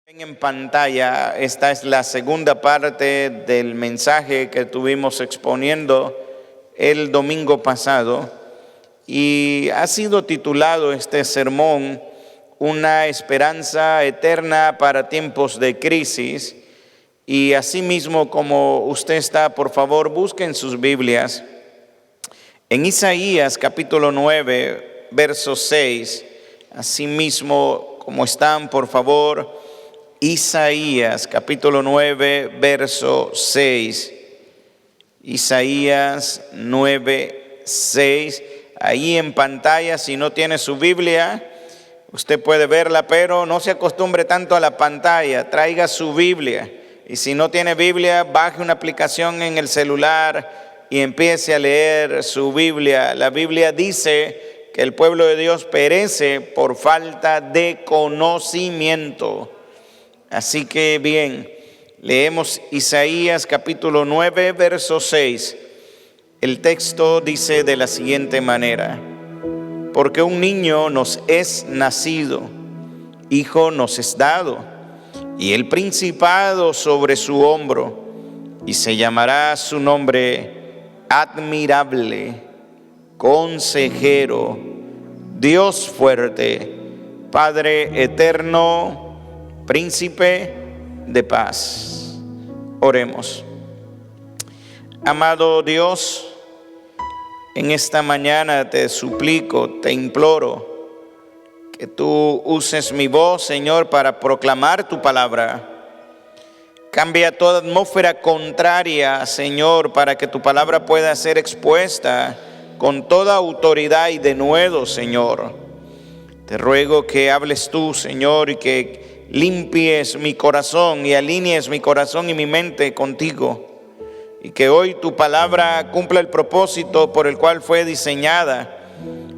En pantalla, esta es la segunda parte del mensaje que tuvimos exponiendo el domingo pasado y ha sido titulado este sermón Una esperanza eterna para tiempos de crisis. Y asimismo, como usted está, por favor, busquen sus Biblias en Isaías capítulo 9, verso 6. Asimismo, como están, por favor, Isaías capítulo 9, verso 6. Isaías 9, 6. Ahí en pantalla, si no tiene su Biblia, usted puede verla, pero no se acostumbre tanto a la pantalla. Traiga su Biblia. Y si no tiene Biblia, baje una aplicación en el celular y empiece a leer su Biblia. La Biblia dice que el pueblo de Dios perece por falta de conocimiento. Así que bien, leemos Isaías capítulo 9, verso 6. El texto dice de la siguiente manera: porque un niño nos es nacido, hijo nos es dado, y el principado sobre su hombro, y se llamará su nombre admirable, consejero, Dios fuerte, Padre eterno, Príncipe de paz. Oremos. Amado Dios, en esta mañana te suplico, te imploro que tú uses mi voz, Señor, para proclamar tu palabra. Cambia toda atmósfera contraria, Señor, para que tu palabra pueda ser expuesta con toda autoridad y denuedo, Señor. Te ruego que hables tú, Señor, y que limpies mi corazón y alinees mi corazón y mi mente contigo, y que hoy tu palabra cumpla el propósito por el cual fue diseñada,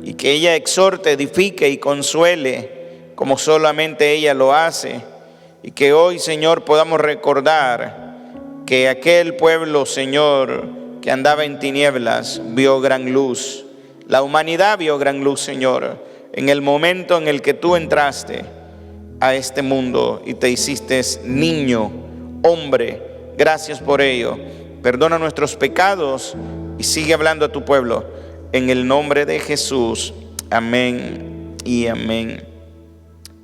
y que ella exhorte, edifique y consuele como solamente ella lo hace, y que hoy, Señor, podamos recordar que aquel pueblo, Señor, que andaba en tinieblas vio gran luz. La humanidad vio gran luz, Señor, en el momento en el que tú entraste a este mundo y te hiciste niño, hombre. Gracias por ello. Perdona nuestros pecados y sigue hablando a tu pueblo. En el nombre de Jesús. Amén y amén.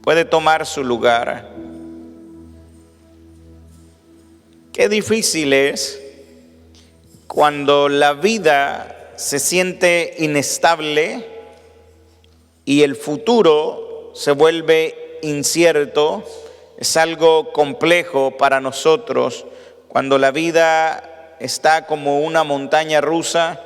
Puede tomar su lugar. Qué difícil es cuando la vida se siente inestable y el futuro se vuelve incierto. Es algo complejo para nosotros cuando la vida está como una montaña rusa.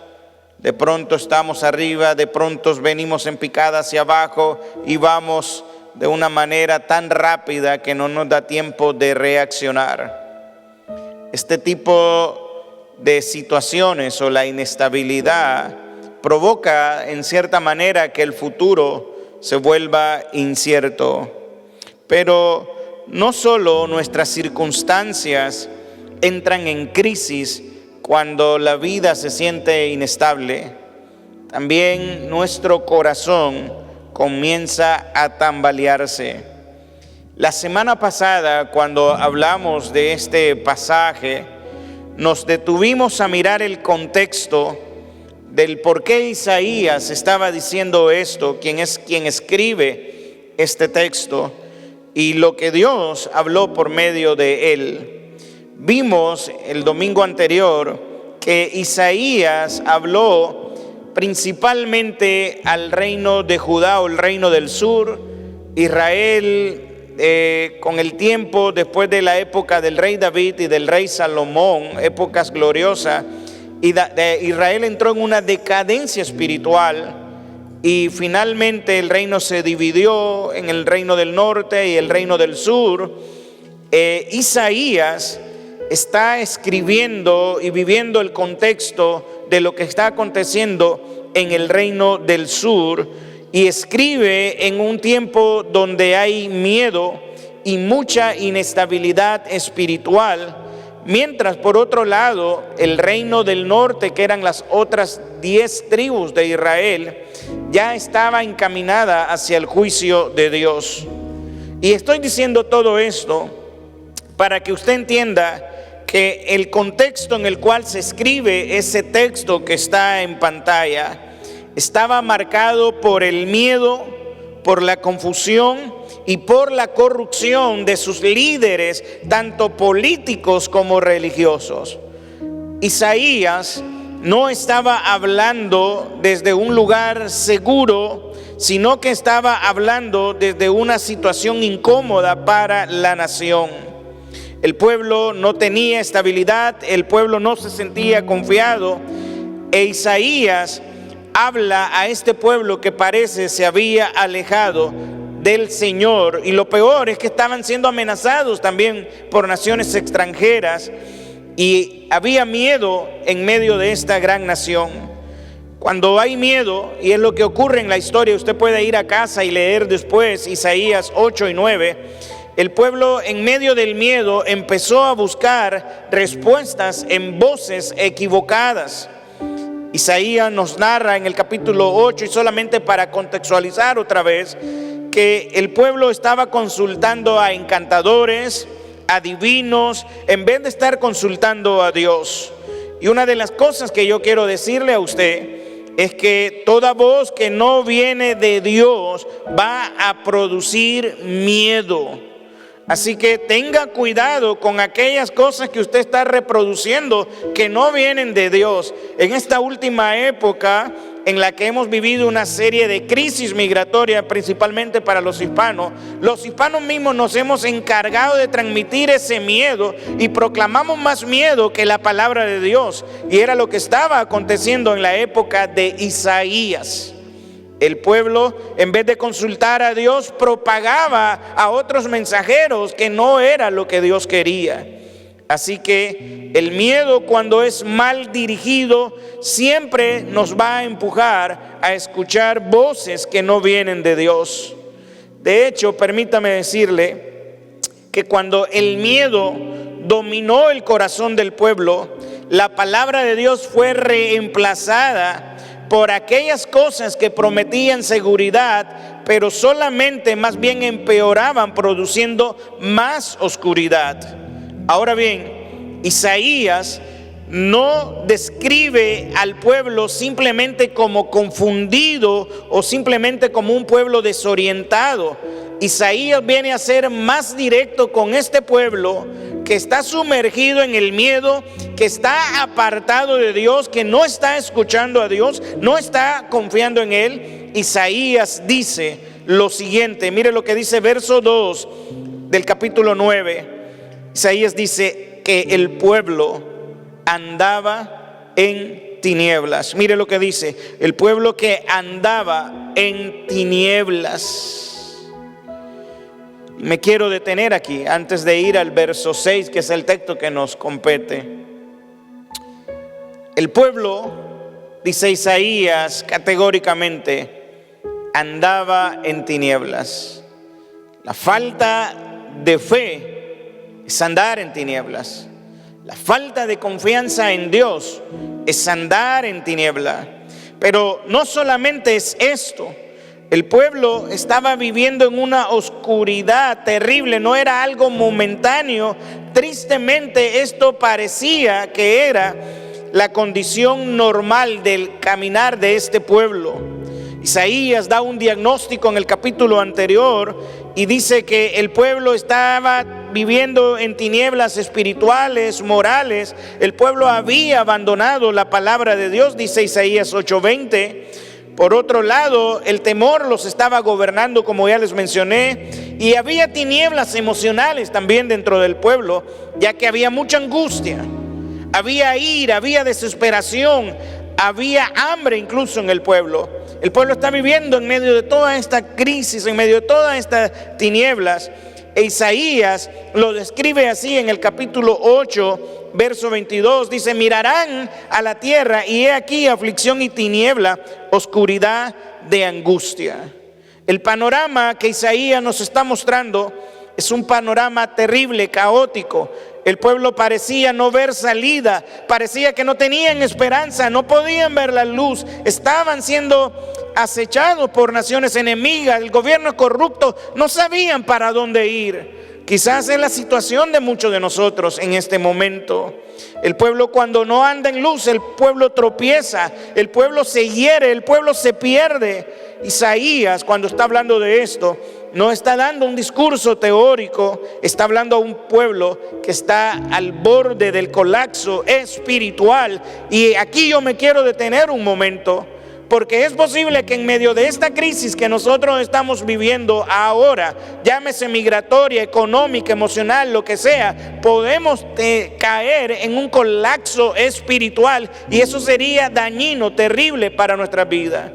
De pronto estamos arriba, de pronto venimos en picada hacia abajo y vamos de una manera tan rápida que no nos da tiempo de reaccionar. Este tipo de situaciones o la inestabilidad provoca en cierta manera que el futuro se vuelva incierto. Pero no solo nuestras circunstancias entran en crisis cuando la vida se siente inestable, también nuestro corazón comienza a tambalearse. La semana pasada, cuando hablamos de este pasaje, nos detuvimos a mirar el contexto del por qué Isaías estaba diciendo esto, quien escribe este texto, y lo que Dios habló por medio de él. Vimos el domingo anterior que Isaías habló principalmente al reino de Judá o el reino del sur. Israel, con el tiempo, después de la época del rey David y del rey Salomón, épocas gloriosas, Israel entró en una decadencia espiritual. Y finalmente el reino se dividió en el reino del norte y el reino del sur. Isaías está escribiendo y viviendo el contexto de lo que está aconteciendo en el reino del sur, y escribe en un tiempo donde hay miedo y mucha inestabilidad espiritual. Mientras por otro lado el reino del norte, que eran las otras 10 tribus de Israel, ya estaba encaminada hacia el juicio de Dios. Y estoy diciendo todo esto para que usted entienda que el contexto en el cual se escribe ese texto que está en pantalla estaba marcado por el miedo, por la confusión y por la corrupción de sus líderes, tanto políticos como religiosos. Isaías no estaba hablando desde un lugar seguro, sino que estaba hablando desde una situación incómoda para la nación. El pueblo no tenía estabilidad, el pueblo no se sentía confiado, e Isaías habla a este pueblo que parece se había alejado del Señor, y lo peor es que estaban siendo amenazados también por naciones extranjeras, y había miedo en medio de esta gran nación. Cuando hay miedo, y es lo que ocurre en la historia, usted puede ir a casa y leer después Isaías 8 y 9, el pueblo en medio del miedo empezó a buscar respuestas en voces equivocadas. Isaías nos narra en el capítulo 8, y solamente para contextualizar otra vez, que el pueblo estaba consultando a encantadores, adivinos, en vez de estar consultando a Dios. Y una de las cosas que yo quiero decirle a usted es que toda voz que no viene de Dios va a producir miedo. Así que tenga cuidado con aquellas cosas que usted está reproduciendo que no vienen de Dios. En esta última época en la que hemos vivido una serie de crisis migratorias, principalmente para los hispanos mismos nos hemos encargado de transmitir ese miedo y proclamamos más miedo que la palabra de Dios. Y era lo que estaba aconteciendo en la época de Isaías. El pueblo, en vez de consultar a Dios, propagaba a otros mensajeros que no era lo que Dios quería. Así que el miedo, cuando es mal dirigido, siempre nos va a empujar a escuchar voces que no vienen de Dios. De hecho, permítame decirle que cuando el miedo dominó el corazón del pueblo, la palabra de Dios fue reemplazada por aquellas cosas que prometían seguridad, pero solamente más bien empeoraban, produciendo más oscuridad. Ahora bien, Isaías no describe al pueblo simplemente como confundido o simplemente como un pueblo desorientado. Isaías viene a ser más directo con este pueblo que está sumergido en el miedo, que está apartado de Dios, que no está escuchando a Dios, no está confiando en Él. Isaías dice lo siguiente, mire lo que dice verso 2 del capítulo 9. Isaías dice que el pueblo andaba en tinieblas. Mire lo que dice, el pueblo que andaba en tinieblas. Me quiero detener aquí antes de ir al verso 6, que es el texto que nos compete. El pueblo, dice Isaías categóricamente, andaba en tinieblas. La falta de fe es andar en tinieblas. La falta de confianza en Dios es andar en tiniebla. Pero no solamente es esto. El pueblo estaba viviendo en una oscuridad terrible, no era algo momentáneo. Tristemente, esto parecía que era la condición normal del caminar de este pueblo. Isaías da un diagnóstico en el capítulo anterior y dice que el pueblo estaba viviendo en tinieblas espirituales, morales. El pueblo había abandonado la palabra de Dios, dice Isaías 8:20. Por otro lado, el temor los estaba gobernando, como ya les mencioné, y había tinieblas emocionales también dentro del pueblo, ya que había mucha angustia, había ira, había desesperación, había hambre incluso en el pueblo. El pueblo está viviendo en medio de toda esta crisis, en medio de todas estas tinieblas. E Isaías lo describe así en el capítulo 8, verso 22. Dice, mirarán a la tierra y he aquí aflicción y tiniebla, oscuridad de angustia. El panorama que Isaías nos está mostrando es un panorama terrible, caótico. El pueblo parecía no ver salida, parecía que no tenían esperanza, no podían ver la luz. Estaban siendo acechados por naciones enemigas, el gobierno corrupto, no sabían para dónde ir. Quizás es la situación de muchos de nosotros en este momento. El pueblo, cuando no anda en luz, el pueblo tropieza, el pueblo se hiere, el pueblo se pierde. Isaías, cuando está hablando de esto, no está dando un discurso teórico, está hablando a un pueblo que está al borde del colapso espiritual. Y aquí yo me quiero detener un momento, porque es posible que en medio de esta crisis que nosotros estamos viviendo ahora, llámese migratoria, económica, emocional, lo que sea, podemos caer en un colapso espiritual, y eso sería dañino, terrible para nuestra vida.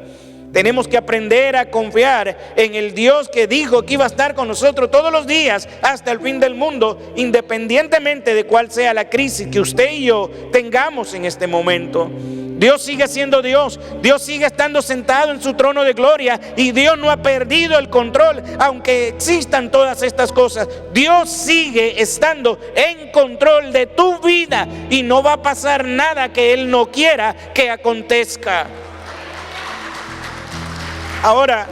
Tenemos que aprender a confiar en el Dios que dijo que iba a estar con nosotros todos los días hasta el fin del mundo, independientemente de cuál sea la crisis que usted y yo tengamos en este momento. Dios sigue siendo Dios, Dios sigue estando sentado en su trono de gloria, y Dios no ha perdido el control, aunque existan todas estas cosas. Dios sigue estando en control de tu vida, y no va a pasar nada que Él no quiera que acontezca. Ahora,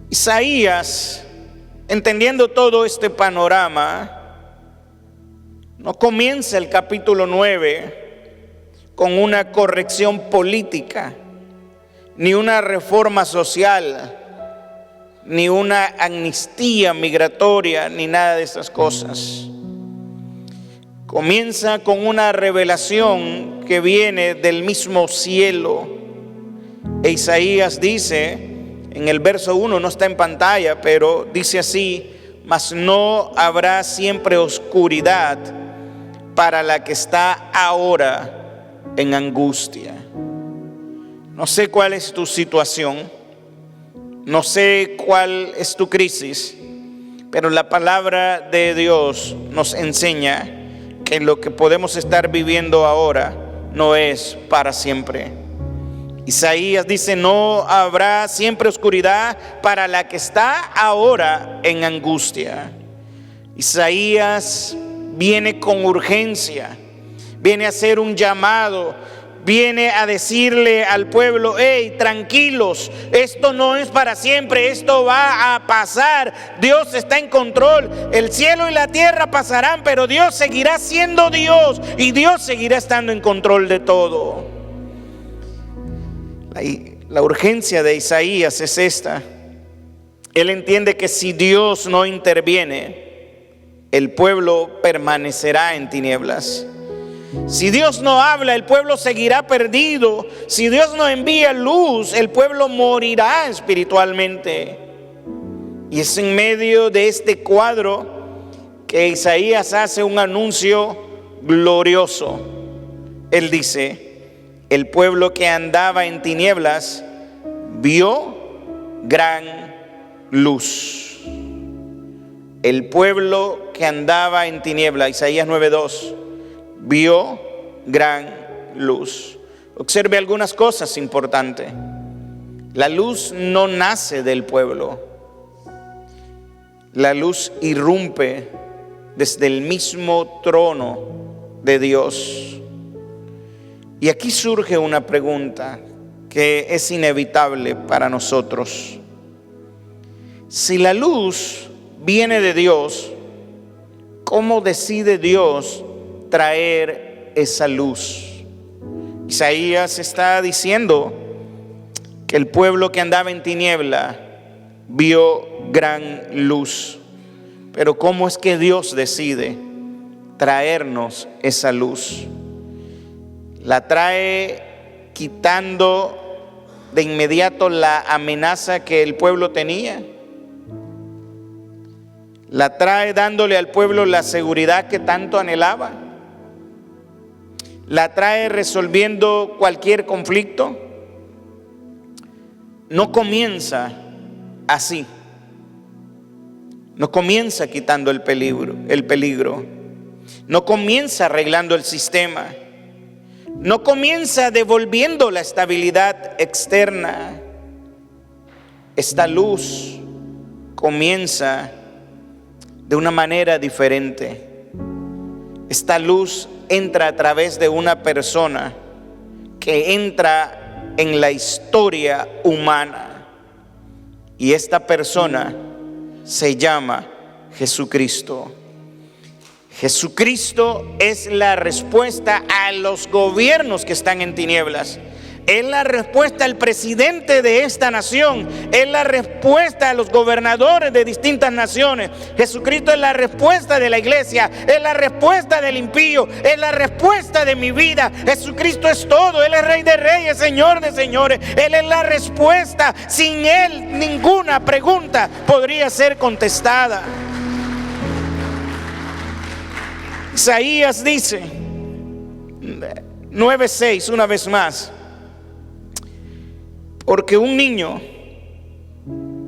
Isaías, entendiendo todo este panorama, no comienza el capítulo 9 con una corrección política, ni una reforma social, ni una amnistía migratoria, ni nada de esas cosas. Comienza con una revelación que viene del mismo cielo. E Isaías dice, en el verso 1, no está en pantalla, pero dice así: mas no habrá siempre oscuridad para la que está ahora en angustia. No sé cuál es tu situación, no sé cuál es tu crisis, pero la palabra de Dios nos enseña que lo que podemos estar viviendo ahora no es para siempre. Isaías dice: no habrá siempre oscuridad para la que está ahora en angustia. Isaías viene con urgencia, viene a hacer un llamado, viene a decirle al pueblo: hey, tranquilos, esto no es para siempre, esto va a pasar. Dios está en control, el cielo y la tierra pasarán, pero Dios seguirá siendo Dios, y Dios seguirá estando en control de todo. La urgencia de Isaías es esta. Él entiende que si Dios no interviene, el pueblo permanecerá en tinieblas. Si Dios no habla, el pueblo seguirá perdido. Si Dios no envía luz, el pueblo morirá espiritualmente. Y es en medio de este cuadro que Isaías hace un anuncio glorioso. Él dice: el pueblo que andaba en tinieblas vio gran luz. El pueblo que andaba en tinieblas, Isaías 9:2, vio gran luz. Observe algunas cosas importantes. La luz no nace del pueblo. La luz irrumpe desde el mismo trono de Dios. Y aquí surge una pregunta que es inevitable para nosotros. Si la luz viene de Dios, ¿cómo decide Dios traer esa luz? Isaías está diciendo que el pueblo que andaba en tiniebla vio gran luz. Pero ¿cómo es que Dios decide traernos esa luz? La trae quitando de inmediato la amenaza que el pueblo tenía. La trae dándole al pueblo la seguridad que tanto anhelaba. La trae resolviendo cualquier conflicto. No comienza así. No comienza quitando el peligro. No comienza arreglando el sistema. No comienza devolviendo la estabilidad externa. Esta luz comienza de una manera diferente. Esta luz entra a través de una persona que entra en la historia humana, y esta persona se llama Jesucristo. Jesucristo es la respuesta a los gobiernos que están en tinieblas. Es la respuesta al presidente de esta nación. Es la respuesta a los gobernadores de distintas naciones. Jesucristo es la respuesta de la iglesia. Es la respuesta del impío. Es la respuesta de mi vida. Jesucristo es todo. Él es Rey de Reyes, Señor de Señores. Él es la respuesta. Sin Él ninguna pregunta podría ser contestada. Isaías dice 9:6, una vez más: porque un niño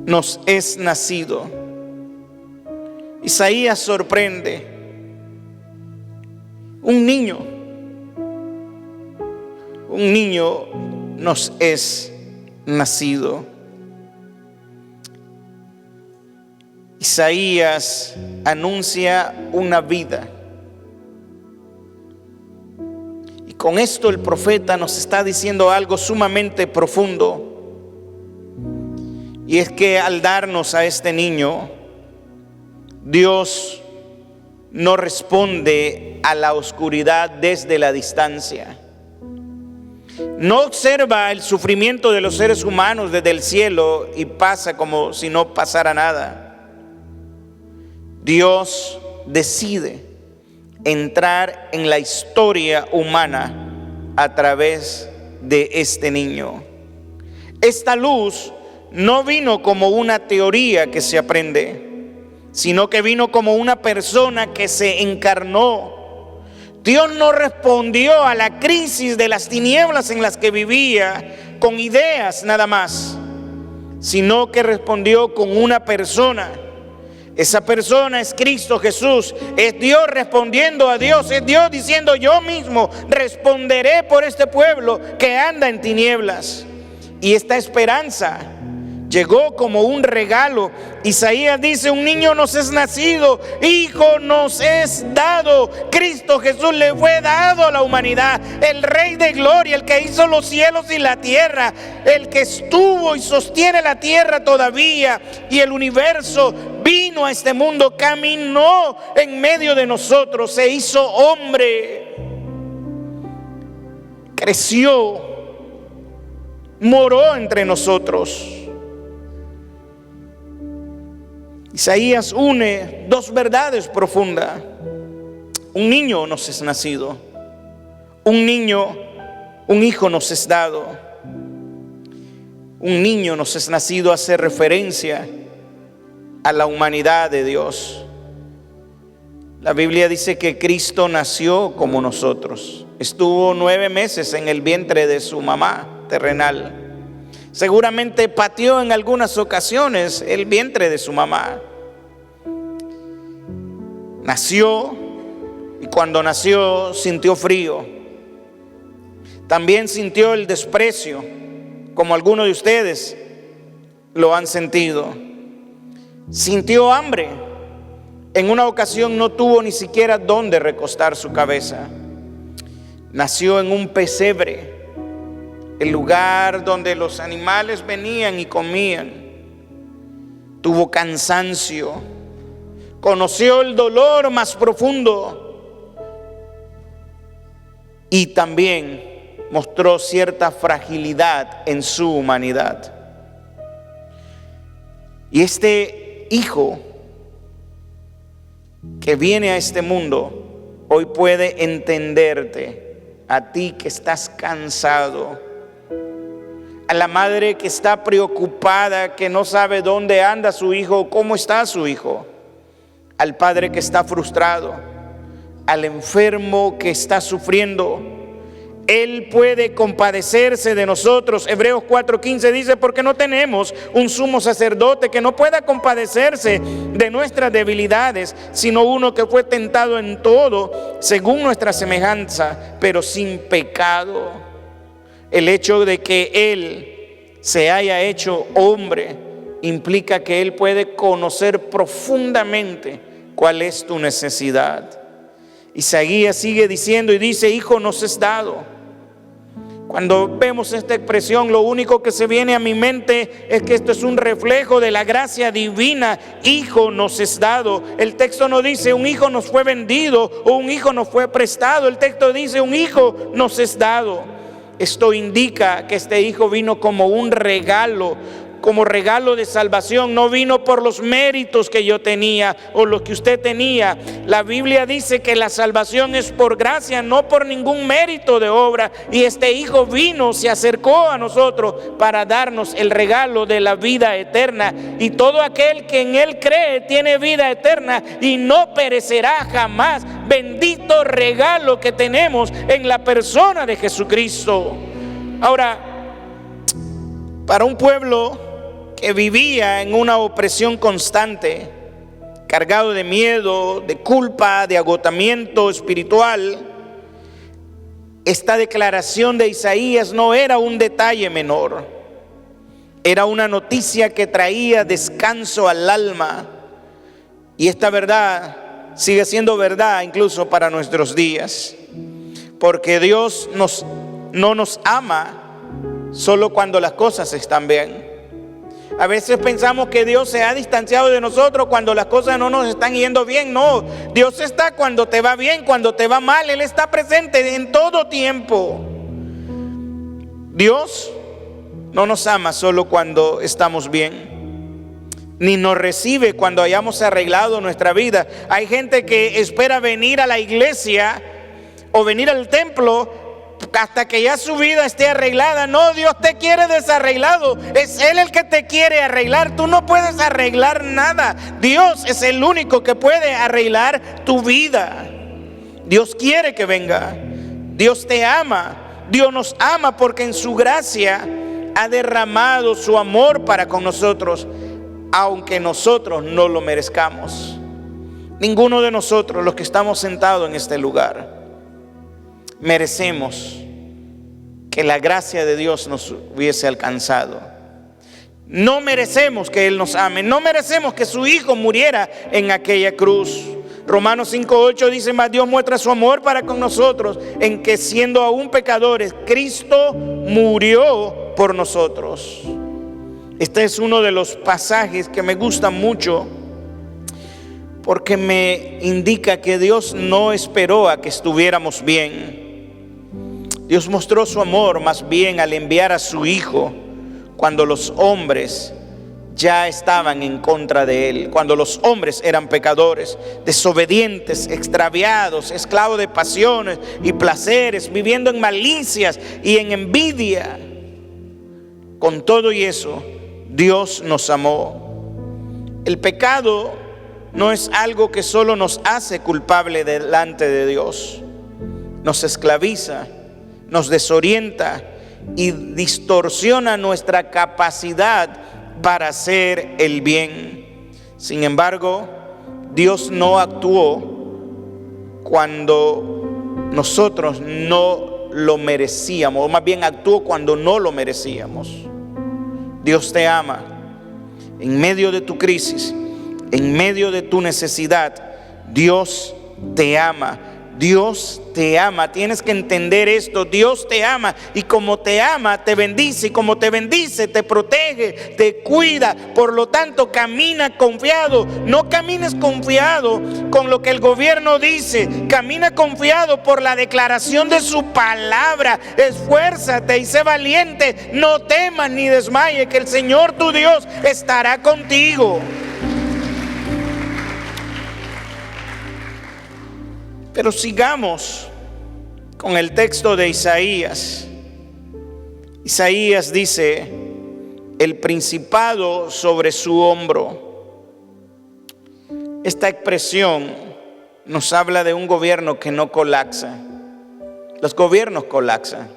nos es nacido. Isaías sorprende. Un niño nos es nacido. Isaías anuncia una vida. Y con esto el profeta nos está diciendo algo sumamente profundo. Y es que al darnos a este niño, Dios no responde a la oscuridad desde la distancia. No observa el sufrimiento de los seres humanos desde el cielo y pasa como si no pasara nada. Dios decide entrar en la historia humana a través de este niño. Esta luz no vino como una teoría que se aprende, sino que vino como una persona que se encarnó. Dios no respondió a la crisis de las tinieblas en las que vivía con ideas nada más, sino que respondió con una persona. Esa persona es Cristo Jesús. Es Dios respondiendo a Dios. Es Dios diciendo: yo mismo responderé por este pueblo que anda en tinieblas. Y esta esperanza llegó como un regalo. Isaías dice: un niño nos es nacido, hijo nos es dado. Cristo Jesús le fue dado a la humanidad. El Rey de Gloria, el que hizo los cielos y la tierra, el que estuvo y sostiene la tierra todavía y el universo, vino a este mundo, caminó en medio de nosotros, se hizo hombre, creció, moró entre nosotros. Isaías une dos verdades profundas. Un niño nos es nacido. Un hijo nos es dado. Un niño nos es nacido hace referencia a la humanidad de Dios. La Biblia dice que Cristo nació como nosotros. Estuvo 9 meses en el vientre de su mamá terrenal. Seguramente pateó en algunas ocasiones el vientre de su mamá. Nació, y cuando nació sintió frío. También sintió el desprecio, como algunos de ustedes lo han sentido. Sintió hambre. En una ocasión no tuvo ni siquiera dónde recostar su cabeza. Nació en un pesebre, el lugar donde los animales venían y comían. Tuvo cansancio, conoció el dolor más profundo y también mostró cierta fragilidad en su humanidad. Y este hijo que viene a este mundo hoy puede entenderte, a ti que estás cansado, a la madre que está preocupada, que no sabe dónde anda su hijo, cómo está su hijo, al padre que está frustrado, al enfermo que está sufriendo. Él puede compadecerse de nosotros. Hebreos 4:15 dice: porque no tenemos un sumo sacerdote que no pueda compadecerse de nuestras debilidades, sino uno que fue tentado en todo según nuestra semejanza, pero sin pecado. El hecho de que Él se haya hecho hombre implica que Él puede conocer profundamente cuál es tu necesidad. Isaías sigue diciendo y dice: hijo nos es dado. Cuando vemos esta expresión, lo único que se viene a mi mente es que esto es un reflejo de la gracia divina. Hijo nos es dado. El texto no dice un hijo nos fue vendido o un hijo nos fue prestado. El texto dice un hijo nos es dado. Esto indica que este hijo vino como un regalo, como regalo de salvación. No vino por los méritos que yo tenía o lo que usted tenía. La Biblia dice que la salvación es por gracia, no por ningún mérito de obra. Y este hijo vino, se acercó a nosotros para darnos el regalo de la vida eterna. Y todo aquel que en él cree tiene vida eterna y no perecerá jamás. Bendito regalo que tenemos en la persona de Jesucristo. Ahora, para un pueblo que vivía en una opresión constante, cargado de miedo, de culpa, de agotamiento espiritual, esta declaración de Isaías no era un detalle menor. Era una noticia que traía descanso al alma. Y esta verdad sigue siendo verdad incluso para nuestros días. Porque Dios no nos ama solo cuando las cosas están bien. A veces pensamos que Dios se ha distanciado de nosotros cuando las cosas no nos están yendo bien. No, Dios está cuando te va bien, cuando te va mal. Él está presente en todo tiempo. Dios no nos ama solo cuando estamos bien, ni nos recibe cuando hayamos arreglado nuestra vida. Hay gente que espera venir a la iglesia o venir al templo hasta que ya su vida esté arreglada. No, Dios te quiere desarreglado. Es Él el que te quiere arreglar. Tú no puedes arreglar nada. Dios es el único que puede arreglar tu vida. Dios quiere que venga. Dios te ama. Dios nos ama porque en su gracia ha derramado su amor para con nosotros, aunque nosotros no lo merezcamos. Ninguno de nosotros, los que estamos sentados en este lugar, merecemos que la gracia de Dios nos hubiese alcanzado. No merecemos que Él nos ame. No merecemos que su Hijo muriera en aquella cruz. Romanos 5:8 dice: mas Dios muestra su amor para con nosotros en que siendo aún pecadores, Cristo murió por nosotros. Este es uno de los pasajes que me gusta mucho, porque me indica que Dios no esperó a que estuviéramos bien. Dios mostró su amor más bien al enviar a su Hijo cuando los hombres ya estaban en contra de Él, cuando los hombres eran pecadores, desobedientes, extraviados, esclavos de pasiones y placeres, viviendo en malicias y en envidia. Con todo y eso, Dios nos amó. El pecado no es algo que solo nos hace culpable delante de Dios. Nos esclaviza, nos desorienta y distorsiona nuestra capacidad para hacer el bien. Sin embargo, Dios no actuó cuando nosotros no lo merecíamos, o más bien actuó cuando no lo merecíamos. Dios te ama. En medio de tu crisis, en medio de tu necesidad, Dios te ama. Dios te ama. Tienes que entender esto. Dios te ama, y como te ama, te bendice, y como te bendice, te protege, te cuida. Por lo tanto, camina confiado. No camines confiado con lo que el gobierno dice. Camina confiado por la declaración de su palabra. Esfuérzate y sé valiente. No temas ni desmayes, que el Señor tu Dios estará contigo. Pero sigamos con el texto de Isaías. Isaías dice: el principado sobre su hombro. Esta expresión nos habla de un gobierno que no colapsa. Los gobiernos colapsan.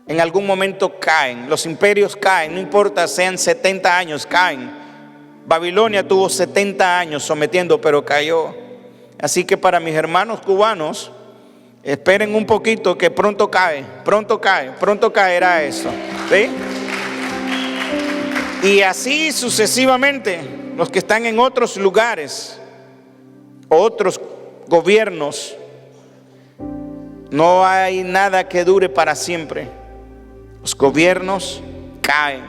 En algún momento caen. Los imperios caen. No importa, sean 70 años, caen. Babilonia tuvo 70 años sometiendo, pero cayó. Así que para mis hermanos cubanos, esperen un poquito, que pronto caerá eso, ¿sí? Y así sucesivamente, los que están en otros lugares, otros gobiernos, no hay nada que dure para siempre. Los gobiernos caen,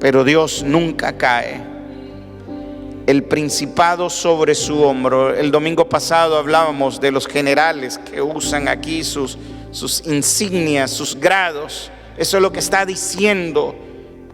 pero Dios nunca cae. El principado sobre su hombro. El domingo pasado hablábamos de los generales que usan aquí sus insignias, sus grados. Eso es lo que está diciendo.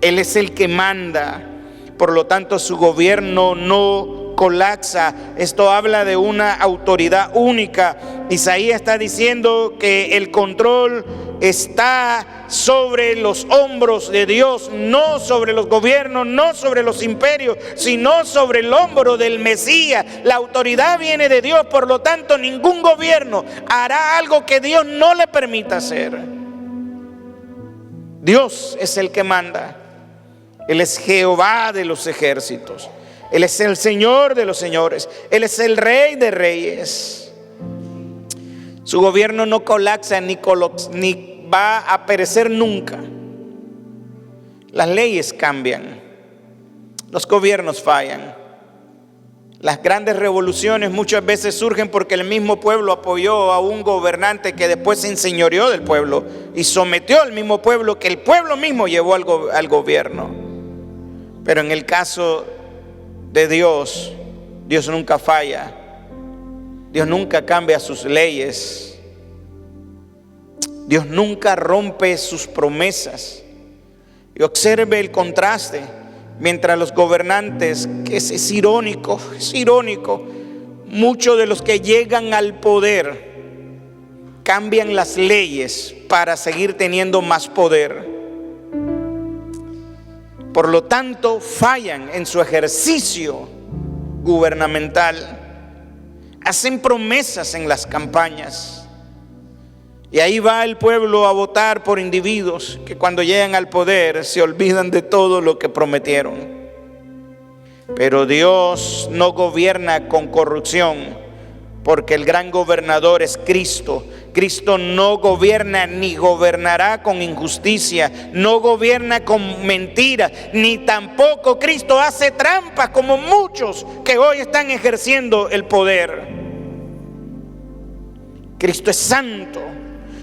Él es el que manda. Por lo tanto, su gobierno no colapsa. Esto habla de una autoridad única. Isaías está diciendo que el control está sobre los hombros de Dios, no sobre los gobiernos, no sobre los imperios, sino sobre el hombro del Mesías. La autoridad viene de Dios, por lo tanto ningún gobierno hará algo que Dios no le permita hacer. Dios es el que manda. Él es Jehová de los ejércitos. Él es el Señor de los señores. Él es el Rey de reyes. Su gobierno no colapsa ni va a perecer nunca. Las leyes cambian. Los gobiernos fallan. Las grandes revoluciones muchas veces surgen porque el mismo pueblo apoyó a un gobernante que después se enseñoreó del pueblo y sometió al mismo pueblo que el pueblo mismo llevó al gobierno. Pero en el caso de Dios, Dios nunca falla. Dios nunca cambia sus leyes. Dios nunca rompe sus promesas. Y observe el contraste. Mientras los gobernantes, que es irónico, muchos de los que llegan al poder cambian las leyes para seguir teniendo más poder. Por lo tanto, fallan en su ejercicio gubernamental. Hacen promesas en las campañas. Y ahí va el pueblo a votar por individuos que cuando llegan al poder se olvidan de todo lo que prometieron. Pero Dios no gobierna con corrupción, porque el gran gobernador es Cristo. Cristo no gobierna ni gobernará con injusticia, no gobierna con mentira, ni tampoco Cristo hace trampas como muchos que hoy están ejerciendo el poder. Cristo es santo.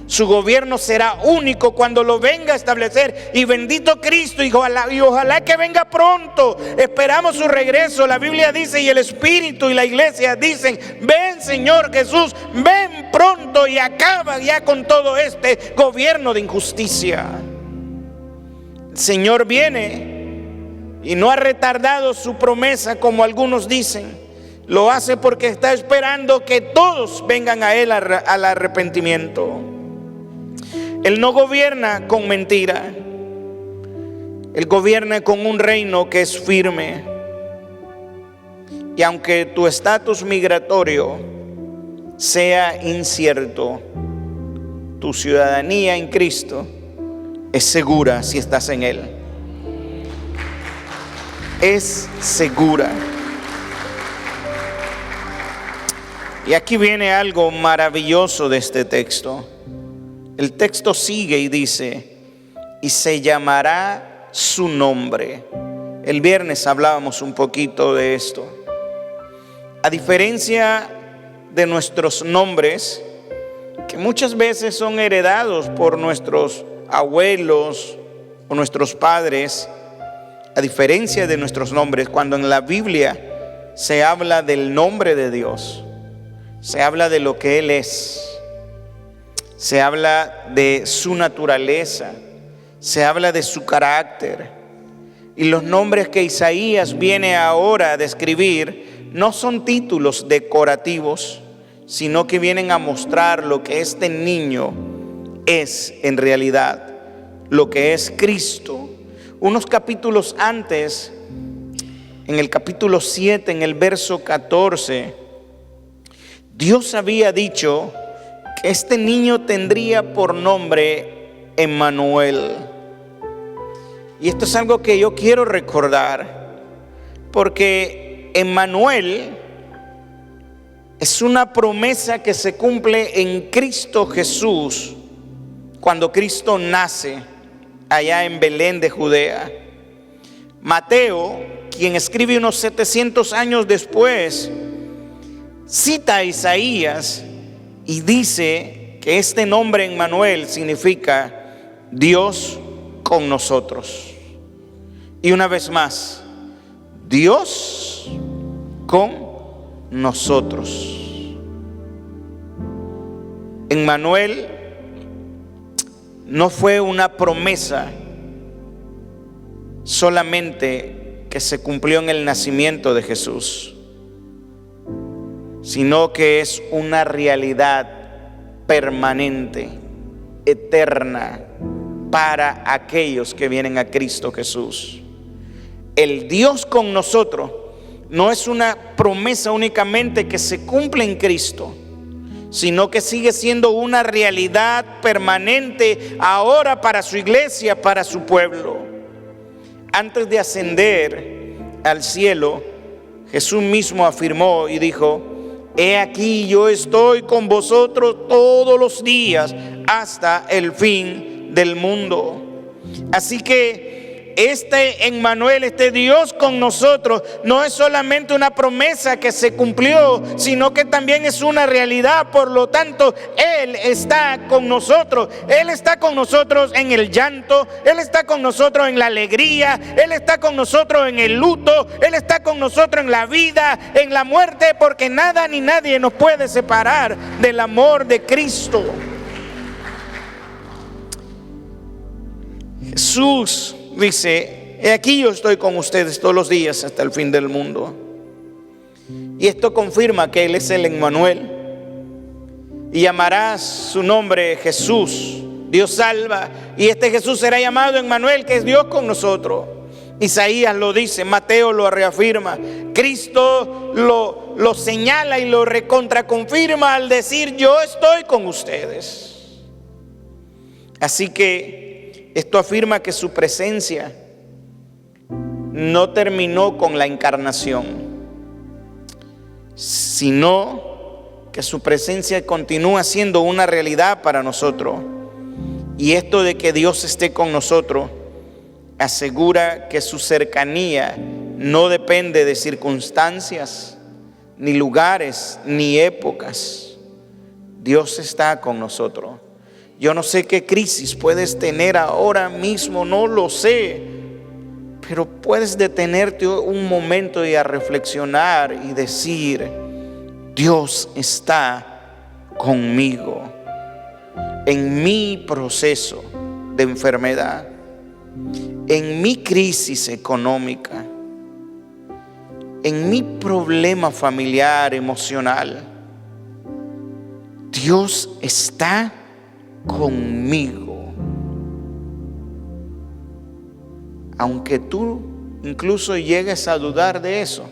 Su gobierno será único cuando lo venga a establecer. Y bendito Cristo, y ojalá que venga pronto. Esperamos su regreso. La Biblia dice, y el Espíritu y la iglesia dicen: ven, Señor Jesús, ven pronto y acaba ya con todo este gobierno de injusticia. El Señor viene y no ha retardado su promesa como algunos dicen. Lo hace porque está esperando que todos vengan a Él al arrepentimiento. Él no gobierna con mentira. Él gobierna con un reino que es firme. Y aunque tu estatus migratorio sea incierto, tu ciudadanía en Cristo es segura si estás en Él. Es segura. Y aquí viene algo maravilloso de este texto. El texto sigue y dice: y se llamará su nombre. El viernes hablábamos un poquito de esto. A diferencia de nuestros nombres, que muchas veces son heredados por nuestros abuelos o nuestros padres, a diferencia de nuestros nombres, cuando en la Biblia se habla del nombre de Dios, se habla de lo que Él es. Se habla de su naturaleza, se habla de su carácter. Y los nombres que Isaías viene ahora a describir no son títulos decorativos, sino que vienen a mostrar lo que este niño es en realidad, lo que es Cristo. Unos capítulos antes, en el capítulo 7, en el verso 14, Dios había dicho que este niño tendría por nombre Emmanuel. Y esto es algo que yo quiero recordar, porque Emmanuel es una promesa que se cumple en Cristo Jesús cuando Cristo nace allá en Belén de Judea. Mateo, quien escribe unos 700 años después, cita a Isaías y dice que este nombre Emmanuel significa Dios con nosotros. Y una vez más, Dios con nosotros. Emmanuel no fue una promesa solamente que se cumplió en el nacimiento de Jesús, sino que es una realidad permanente, eterna, para aquellos que vienen a Cristo Jesús. El Dios con nosotros no es una promesa únicamente que se cumple en Cristo, sino que sigue siendo una realidad permanente ahora para su iglesia, para su pueblo. Antes de ascender al cielo, Jesús mismo afirmó y dijo: he aquí, yo estoy con vosotros todos los días hasta el fin del mundo. Así que este Emmanuel, este Dios con nosotros, no es solamente una promesa que se cumplió, sino que también es una realidad. Por lo tanto, Él está con nosotros. Él está con nosotros en el llanto, Él está con nosotros en la alegría, Él está con nosotros en el luto, Él está con nosotros en la vida, en la muerte, porque nada ni nadie nos puede separar del amor de Cristo. Jesús dice: he aquí, yo estoy con ustedes todos los días hasta el fin del mundo. Y esto confirma que Él es el Emmanuel. Y llamarás su nombre Jesús, Dios salva. Y este Jesús será llamado Emmanuel, que es Dios con nosotros. Isaías lo dice, Mateo lo reafirma, Cristo lo señala y lo recontraconfirma al decir: yo estoy con ustedes. Así que esto afirma que su presencia no terminó con la encarnación, sino que su presencia continúa siendo una realidad para nosotros. Y esto de que Dios esté con nosotros asegura que su cercanía no depende de circunstancias, ni lugares, ni épocas. Dios está con nosotros. Yo no sé qué crisis puedes tener ahora mismo, no lo sé, pero puedes detenerte un momento y a reflexionar y decir: Dios está conmigo en mi proceso de enfermedad, en mi crisis económica, en mi problema familiar, emocional. Dios está conmigo. Aunque tú incluso llegues a dudar de eso,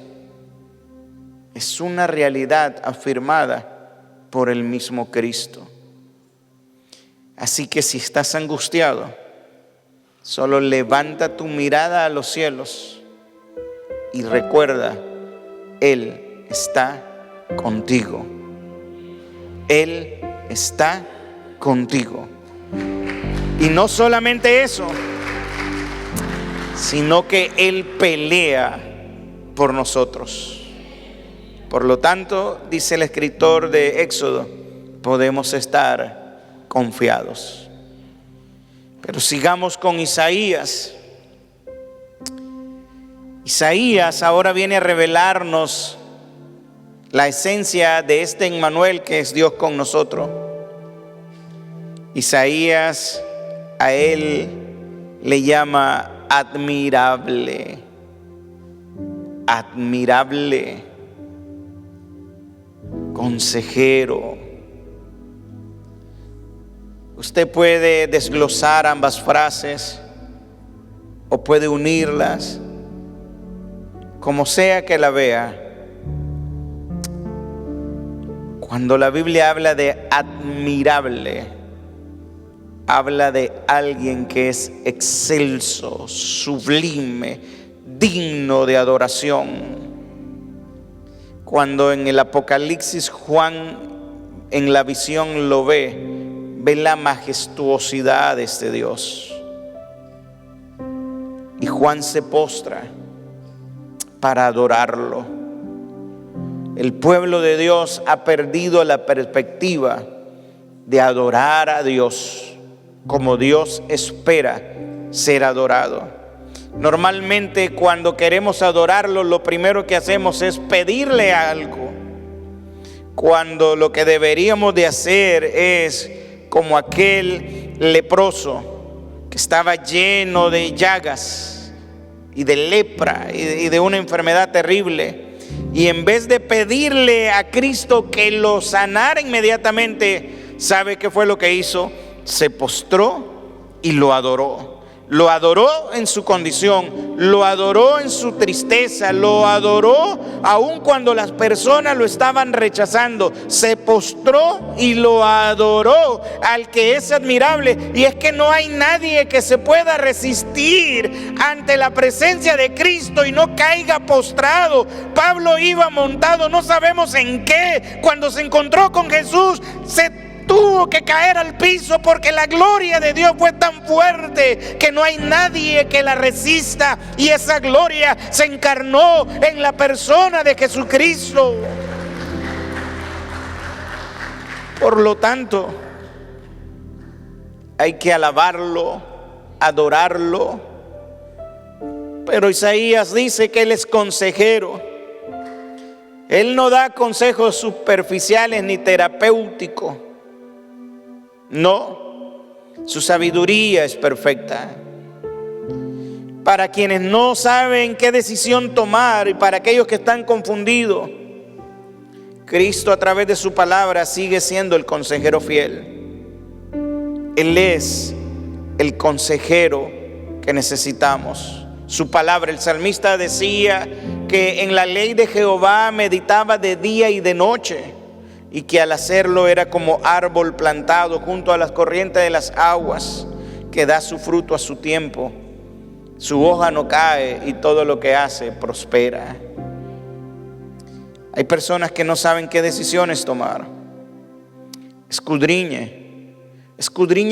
es una realidad afirmada por el mismo Cristo. Así que si estás angustiado, solo levanta tu mirada a los cielos y recuerda: Él está contigo. Él está contigo. Y no solamente eso, sino que Él pelea por nosotros. Por lo tanto, dice el escritor de Éxodo, podemos estar confiados. Pero sigamos con Isaías. Isaías ahora viene a revelarnos la esencia de este Emmanuel, que es Dios con nosotros. Isaías a Él le llama admirable. Admirable, consejero. Usted puede desglosar ambas frases o puede unirlas, como sea que la vea. Cuando la Biblia habla de admirable, habla de alguien que es excelso, sublime, digno de adoración. Cuando en el Apocalipsis Juan en la visión lo ve la majestuosidad de este Dios. Y Juan se postra para adorarlo. El pueblo de Dios ha perdido la perspectiva de adorar a Dios como Dios espera ser adorado. Normalmente cuando queremos adorarlo, lo primero que hacemos es pedirle algo, cuando lo que deberíamos de hacer es como aquel leproso que estaba lleno de llagas y de lepra y de una enfermedad terrible, y en vez de pedirle a Cristo que lo sanara inmediatamente, ¿sabe qué fue lo que hizo? Se postró y lo adoró. Lo adoró en su condición, lo adoró en su tristeza, lo adoró aun cuando las personas lo estaban rechazando. Se postró y lo adoró al que es admirable. Y es que no hay nadie que se pueda resistir ante la presencia de Cristo y no caiga postrado. Pablo iba montado, no sabemos en qué. Cuando se encontró con Jesús, se tuvo que caer al piso porque la gloria de Dios fue tan fuerte que no hay nadie que la resista, y esa gloria se encarnó en la persona de Jesucristo. Por lo tanto, hay que alabarlo, adorarlo. Pero Isaías dice que Él es consejero. Él no da consejos superficiales ni terapéuticos. No, su sabiduría es perfecta. Para quienes no saben qué decisión tomar y para aquellos que están confundidos, Cristo a través de su palabra sigue siendo el consejero fiel. Él es el consejero que necesitamos. Su palabra, el salmista decía que en la ley de Jehová meditaba de día y de noche, y que al hacerlo era como árbol plantado junto a las corrientes de las aguas, que da su fruto a su tiempo, su hoja no cae y todo lo que hace prospera. Hay personas que no saben qué decisiones tomar. Escudriñe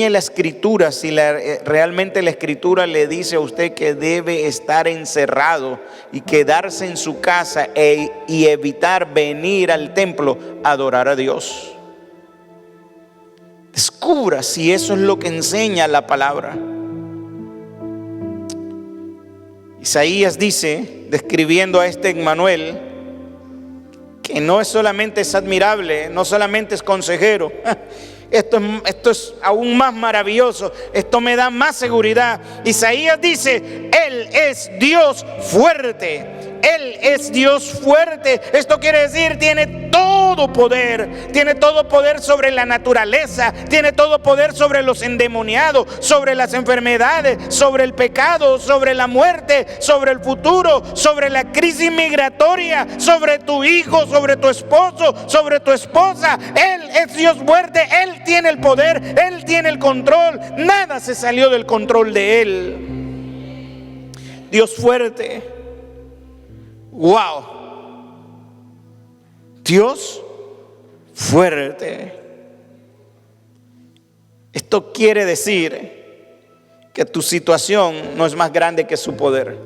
la escritura. Si realmente la escritura le dice a usted que debe estar encerrado y quedarse en su casa y evitar venir al templo a adorar a Dios. Descubra si eso es lo que enseña la palabra. Isaías dice, describiendo a este Emmanuel, que no solamente es admirable, no solamente es consejero. Esto es aún más maravilloso. Esto me da más seguridad. Isaías dice, Él es Dios fuerte. Él es Dios fuerte. Esto quiere decir, tiene todo poder. Tiene todo poder sobre la naturaleza. Tiene todo poder sobre los endemoniados, sobre las enfermedades, sobre el pecado, sobre la muerte, sobre el futuro, sobre la crisis migratoria, sobre tu hijo, sobre tu esposo, sobre tu esposa. Él es Dios fuerte. Él tiene el poder. Él tiene el control. Nada se salió del control de Él. Dios fuerte. Wow. Dios fuerte. Esto quiere decir que tu situación no es más grande que su poder.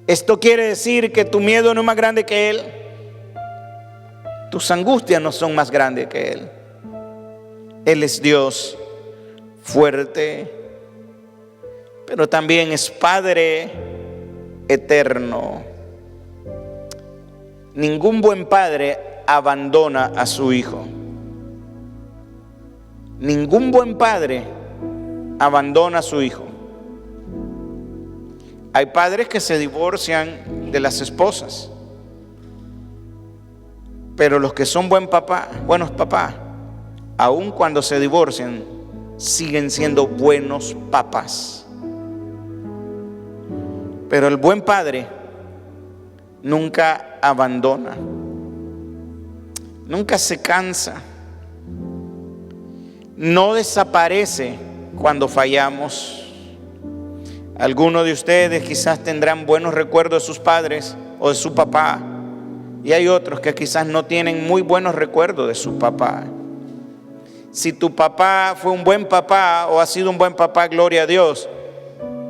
Esto quiere decir que tu miedo no es más grande que Él. Tus angustias no son más grandes que Él. Él es Dios fuerte, pero también es Padre eterno. Ningún buen padre abandona a su hijo. Ningún buen padre abandona a su hijo. Hay padres que se divorcian de las esposas, pero los que son buenos papás, aun cuando se divorcian, siguen siendo buenos papás. Pero el buen padre nunca abandona, nunca se cansa, no desaparece cuando fallamos. Algunos de ustedes quizás tendrán buenos recuerdos de sus padres o de su papá, y hay otros que quizás no tienen muy buenos recuerdos de su papá. Si tu papá fue un buen papá o ha sido un buen papá, gloria a Dios.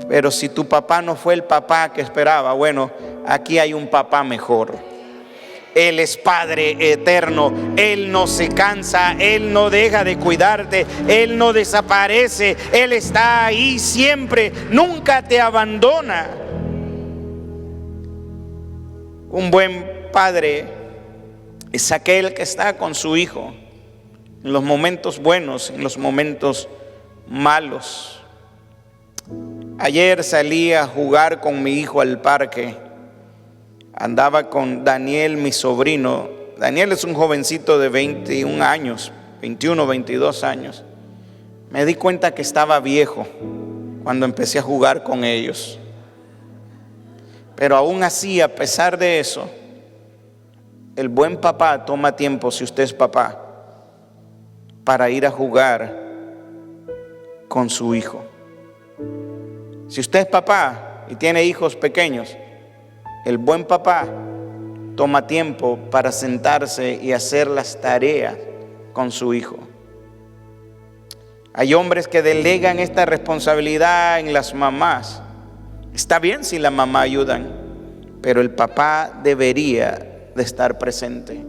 Pero si tu papá no fue el papá que esperaba, bueno, aquí hay un papá mejor. Él es Padre eterno. Él no se cansa, Él no deja de cuidarte, Él no desaparece, Él está ahí siempre, nunca te abandona. Un buen padre es aquel que está con su hijo en los momentos buenos, en los momentos malos. Ayer salí a jugar con mi hijo al parque. Andaba con Daniel, mi sobrino. Daniel es un jovencito de 21 años, 21, 22 años. Me di cuenta que estaba viejo cuando empecé a jugar con ellos. Pero aún así, a pesar de eso, el buen papá toma tiempo, si usted es papá, para ir a jugar con su hijo. Si usted es papá y tiene hijos pequeños, el buen papá toma tiempo para sentarse y hacer las tareas con su hijo. Hay hombres que delegan esta responsabilidad en las mamás. Está bien si la mamá ayudan, pero el papá debería de estar presente.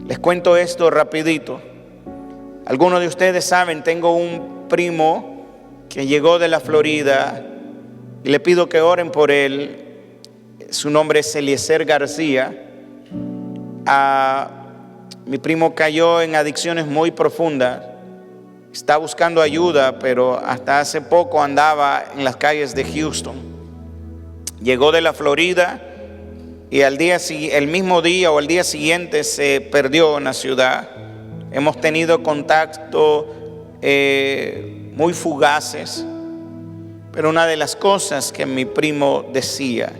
Les cuento esto rapidito. Algunos de ustedes saben, tengo un primo que llegó de la Florida y le pido que oren por él. Su nombre es Eliezer García. Mi primo cayó en adicciones muy profundas. Está buscando ayuda, pero hasta hace poco andaba en las calles de Houston. Llegó de la Florida y el mismo día o el día siguiente se perdió en la ciudad. Hemos tenido contacto muy fugaces, pero una de las cosas que mi primo decía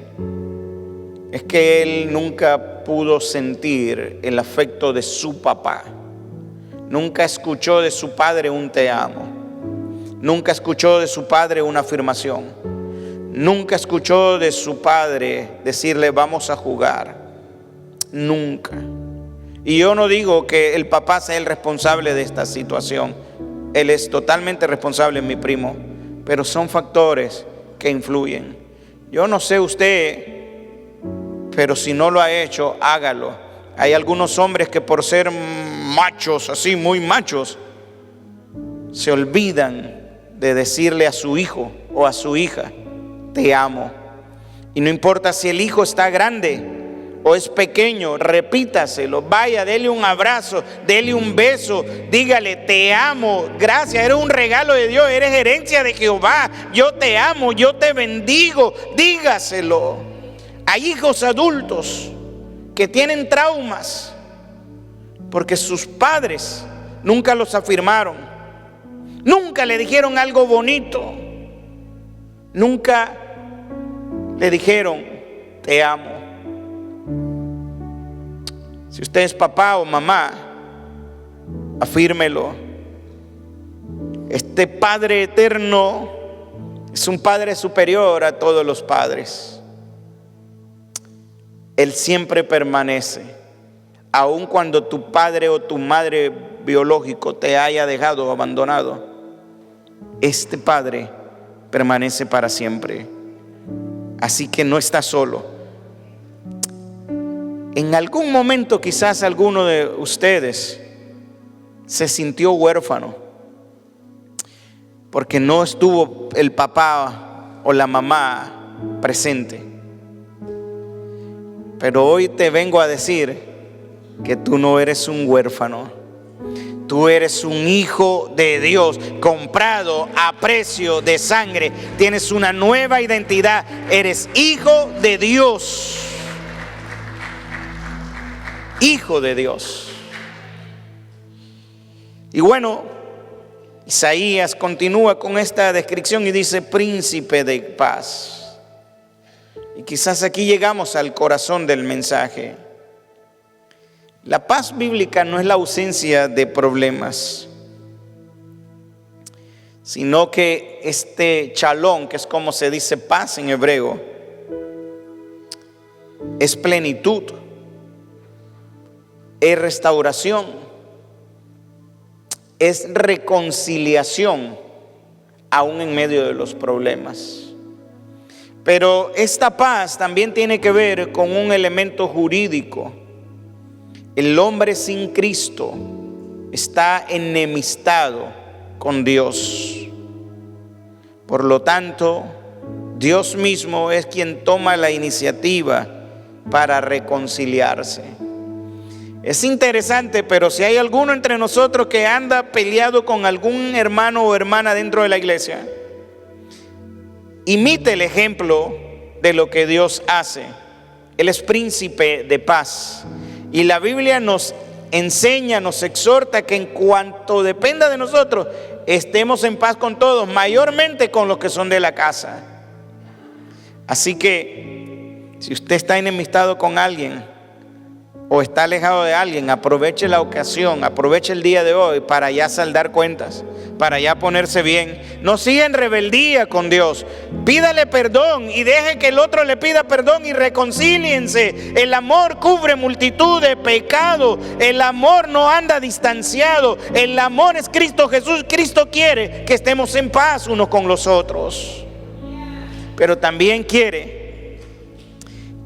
es que él nunca pudo sentir el afecto de su papá. Nunca escuchó de su padre un te amo. Nunca escuchó de su padre una afirmación. Nunca escuchó de su padre decirle vamos a jugar. Nunca. Y yo no digo que el papá sea el responsable de esta situación. Él es totalmente responsable, mi primo. Pero son factores que influyen. Yo no sé usted, pero si no lo ha hecho, hágalo. Hay algunos hombres que por ser machos, así muy machos, se olvidan de decirle a su hijo o a su hija, te amo. Y no importa si el hijo está grande o es pequeño, repítaselo, vaya, dele un abrazo, dele un beso, dígale, te amo, gracias, eres un regalo de Dios, eres herencia de Jehová, yo te amo, yo te bendigo, dígaselo. Hay hijos adultos que tienen traumas porque sus padres nunca los afirmaron, nunca le dijeron algo bonito, nunca le dijeron te amo. Si usted es papá o mamá, afírmelo. Este Padre eterno es un Padre superior a todos los padres. Él siempre permanece, aun cuando tu padre o tu madre biológico te haya dejado o abandonado. Este Padre permanece para siempre. Así que no estás solo. En algún momento quizás alguno de ustedes se sintió huérfano porque no estuvo el papá o la mamá presente. Pero hoy te vengo a decir que tú no eres un huérfano. Tú eres un hijo de Dios, comprado a precio de sangre. Tienes una nueva identidad. Eres hijo de Dios. Hijo de Dios. Y bueno, Isaías continúa con esta descripción y dice, príncipe de paz. Y quizás aquí llegamos al corazón del mensaje. La paz bíblica no es la ausencia de problemas, sino que este shalom, que es como se dice paz en hebreo, es plenitud, es restauración, es reconciliación aún en medio de los problemas. Pero esta paz también tiene que ver con un elemento jurídico. El hombre sin Cristo está enemistado con Dios. Por lo tanto, Dios mismo es quien toma la iniciativa para reconciliarse. Es interesante, pero si hay alguno entre nosotros que anda peleado con algún hermano o hermana dentro de la iglesia, imite el ejemplo de lo que Dios hace. Él es príncipe de paz. Y la Biblia nos enseña, nos exhorta que en cuanto dependa de nosotros, estemos en paz con todos, mayormente con los que son de la casa. Así que, si usted está enemistado con alguien o está alejado de alguien, aproveche la ocasión, aproveche el día de hoy para ya saldar cuentas, para ya ponerse bien. No siga en rebeldía con Dios. Pídale perdón y deje que el otro le pida perdón y reconcíliense. El amor cubre multitud de pecados. El amor no anda distanciado. El amor es Cristo Jesús. Cristo quiere que estemos en paz unos con los otros. Pero también quiere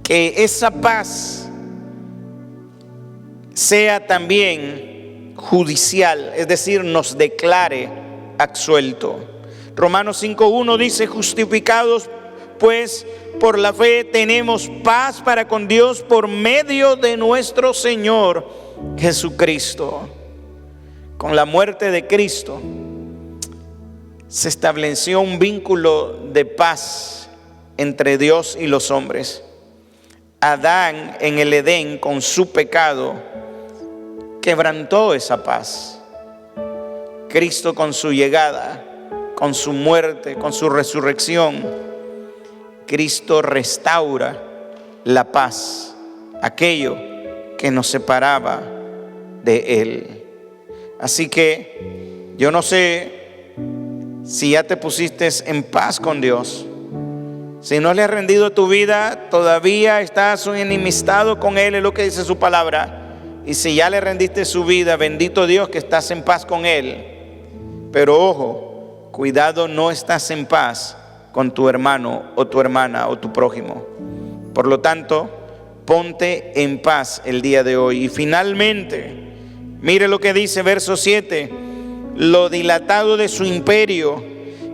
que esa paz sea también judicial, es decir, nos declare absuelto. Romanos 5:1 dice: justificados pues por la fe tenemos paz para con Dios por medio de nuestro Señor Jesucristo. Con la muerte de Cristo se estableció un vínculo de paz entre Dios y los hombres. Adán en el Edén, con su pecado, quebrantó esa paz. Cristo, con su llegada, con su muerte, con su resurrección, Cristo restaura la paz, aquello que nos separaba de Él. Así que yo no sé si ya te pusiste en paz con Dios. Si no le has rendido tu vida, todavía estás enemistado con Él, es lo que dice su palabra. Y si ya le rendiste su vida, bendito Dios que estás en paz con Él. Pero ojo, cuidado, no estás en paz con tu hermano o tu hermana o tu prójimo. Por lo tanto, ponte en paz el día de hoy. Y finalmente, mire lo que dice verso 7: lo dilatado de su imperio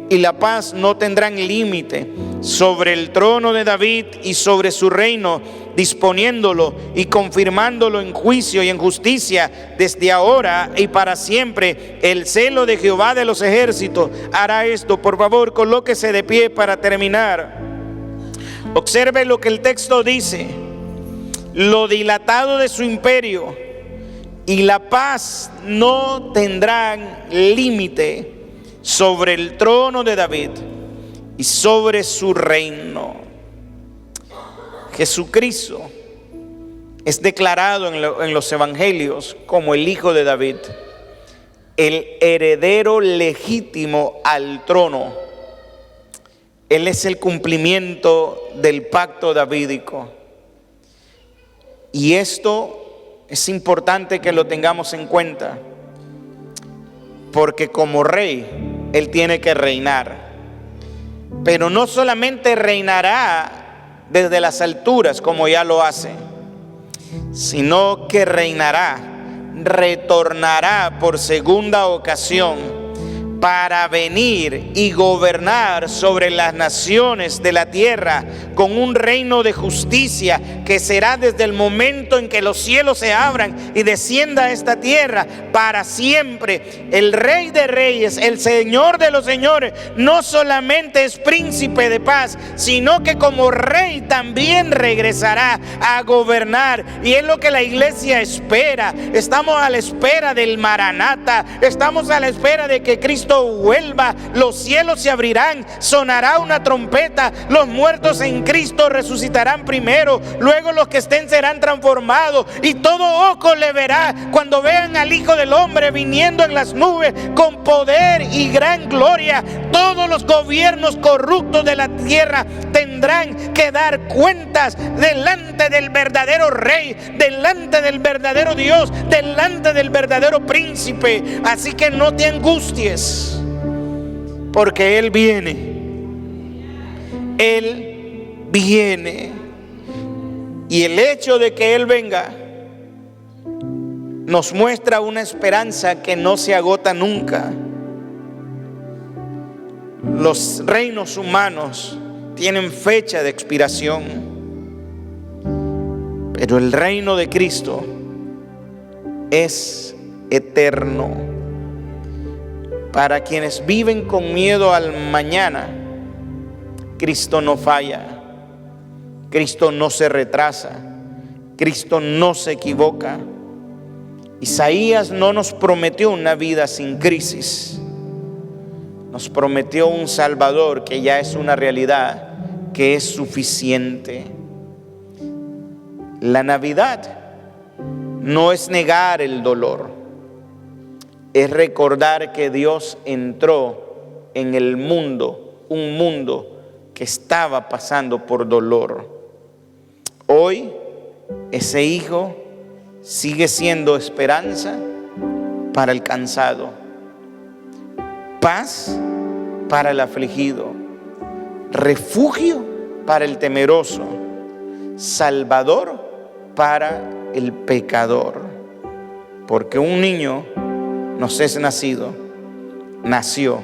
y la paz no tendrán límite sobre el trono de David y sobre su reino, disponiéndolo y confirmándolo en juicio y en justicia desde ahora y para siempre. El celo de Jehová de los ejércitos hará esto. Por favor, colóquese de pie para terminar. Observe lo que el texto dice: lo dilatado de su imperio y la paz no tendrán límite sobre el trono de David y sobre su reino. Jesucristo es declarado en los evangelios como el Hijo de David, el heredero legítimo al trono. Él es el cumplimiento del pacto davídico. Y esto es importante que lo tengamos en cuenta, porque como rey, Él tiene que reinar. Pero no solamente reinará desde las alturas como ya lo hace, sino que reinará, retornará por segunda ocasión para venir y gobernar sobre las naciones de la tierra con un reino de justicia que será desde el momento en que los cielos se abran y descienda a esta tierra para siempre. El Rey de Reyes, el Señor de los Señores, no solamente es príncipe de paz, sino que como rey también regresará a gobernar. Y es lo que la iglesia espera. Estamos a la espera del Maranata, estamos a la espera de que Cristo vuelva, los cielos se abrirán, sonará una trompeta, los muertos en Cristo resucitarán primero, luego los que estén serán transformados y todo ojo le verá cuando vean al Hijo del Hombre viniendo en las nubes con poder y gran gloria. Todos los gobiernos corruptos de la tierra tendrán que dar cuentas delante del verdadero Rey, delante del verdadero Dios, delante del verdadero príncipe. Así que no te angusties, porque Él viene. Él viene. Y el hecho de que Él venga nos muestra una esperanza que no se agota nunca. Los reinos humanos tienen fecha de expiración, pero el reino de Cristo es eterno. Para quienes viven con miedo al mañana, Cristo no falla, Cristo no se retrasa, Cristo no se equivoca. Isaías no nos prometió una vida sin crisis, nos prometió un Salvador que ya es una realidad, que es suficiente. La Navidad no es negar el dolor, es recordar que Dios entró en el mundo, un mundo que estaba pasando por dolor. Hoy ese Hijo sigue siendo esperanza para el cansado, paz para el afligido, refugio para el temeroso, Salvador para el pecador. Porque un niño nos es nacido, nació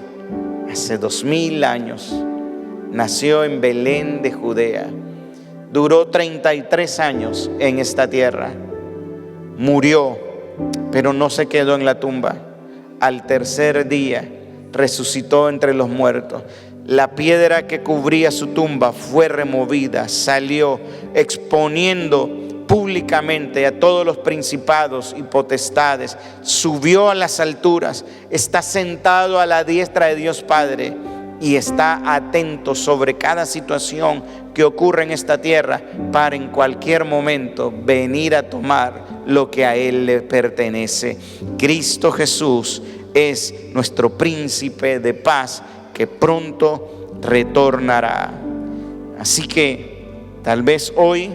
hace 2000 años, nació en Belén de Judea, duró 33 años en esta tierra, murió, pero no se quedó en la tumba. Al tercer día resucitó entre los muertos. La piedra que cubría su tumba fue removida, salió exponiendo públicamente a todos los principados y potestades, subió a las alturas, está sentado a la diestra de Dios Padre y está atento sobre cada situación que ocurre en esta tierra para en cualquier momento venir a tomar lo que a Él le pertenece. Cristo Jesús es nuestro príncipe de paz que pronto retornará. Así que tal vez hoy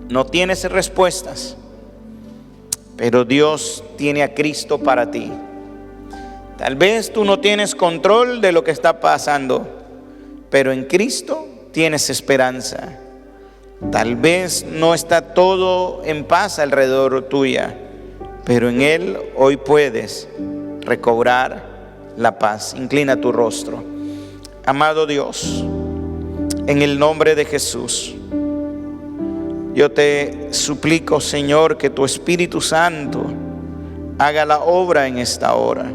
no tienes respuestas, pero Dios tiene a Cristo para ti. Tal vez tú no tienes control de lo que está pasando, pero en Cristo tienes esperanza. Tal vez no está todo en paz alrededor tuya, pero en Él hoy puedes recobrar la paz. Inclina tu rostro. Amado Dios, en el nombre de Jesús, yo te suplico, Señor, que tu Espíritu Santo haga la obra en esta hora.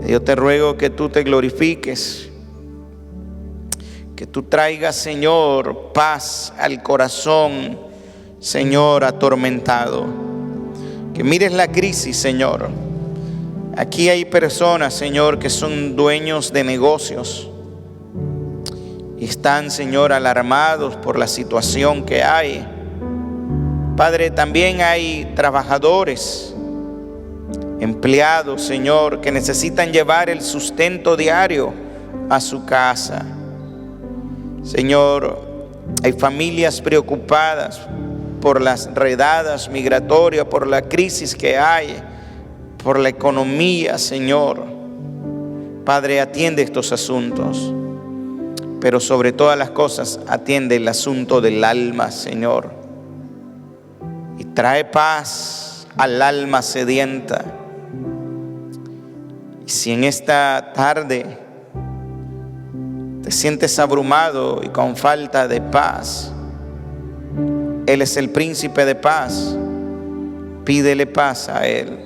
Yo te ruego que tú te glorifiques, que tú traigas, Señor, paz al corazón, Señor, atormentado. Que mires la crisis, Señor. Aquí hay personas, Señor, que son dueños de negocios y están, Señor, alarmados por la situación que hay. Padre, también hay trabajadores, empleados, Señor, que necesitan llevar el sustento diario a su casa. Señor, hay familias preocupadas por las redadas migratorias, por la crisis que hay, por la economía, Señor. Padre, atiende estos asuntos, pero sobre todas las cosas atiende el asunto del alma, Señor, y trae paz al alma sedienta. Y si en esta tarde te sientes abrumado y con falta de paz, Él es el príncipe de paz. Pídele paz a Él.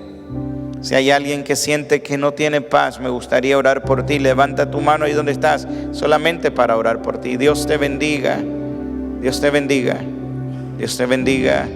Si hay alguien que siente que no tiene paz, me gustaría orar por ti. Levanta tu mano ahí donde estás, solamente para orar por ti. Dios te bendiga. Dios te bendiga. Dios te bendiga.